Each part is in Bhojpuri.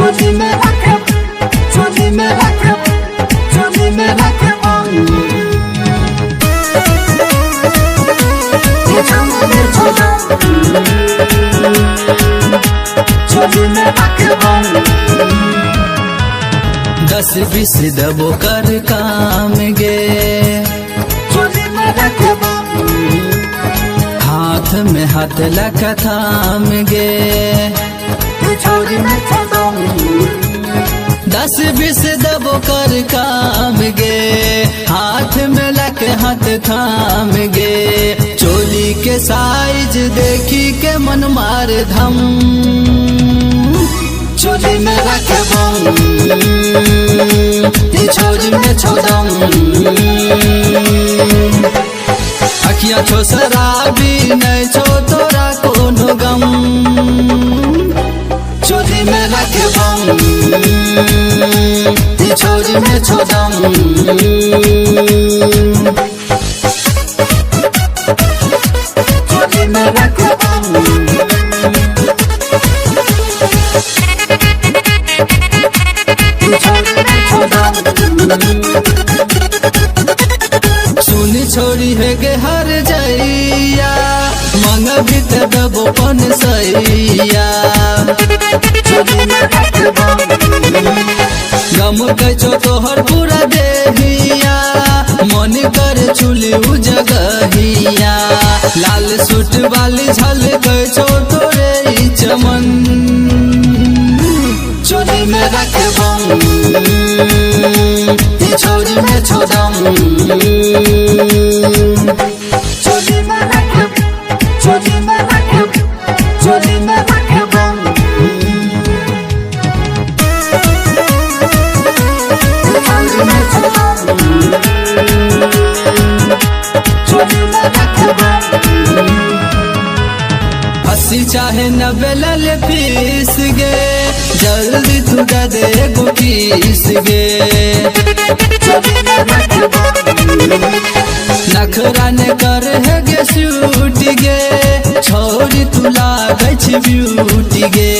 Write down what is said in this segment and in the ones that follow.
चोली में रखे, चोली में रखे, चोली में रखे बम। ये चोली छोड़ा, चोली में रखे बम। 10-20 दबो कर काम गे, चोली में रखे बम। हाथ में हाथ लगा थाम गे, चोली में छोड़ा, 10-20 दबो कर काम गे, हाथ में लगे हाथ थाम गे। चोली के साइज देखी के मन मार धम, चोली में रखे बम। ये चोली में छोड़म। अखिया छो शराबी नहीं छो तोरा कोनो गम, चोली में रखे बम। ये चोली में छोड़म। चोली में रखे बम। चोली में छोड़ा, सुन छोड़ी है गे हर जइया, मंग भी ते दबो पन सैया। चोली में रखे बम। गम कचो तोहर पूरा देहिया, मन कर चुली उ जगहिया। लाल सूट वाली झल कचो तोरे ई चमन, चोली में रखे बम। ये छोरी में छोड़म। चोली में रखे, चोली में रखे, चोली में रखे बम। चोली में छोड़ा, चोली में रखे बम। 80 चाहे 90 ले पीस गे, जल्दी तू दे गो किस गे। चोली में रखे बम। नखरा ने कर है गे सूट गे, छोरी तू लागै छी ब्यूटी गे।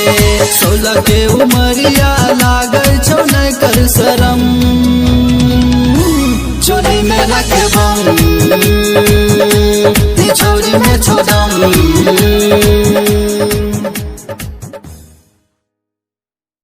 16 के उमरिया लागै छौ नहीं कर शरम, चोली में रखे बम। ये छोरी में छोड़म।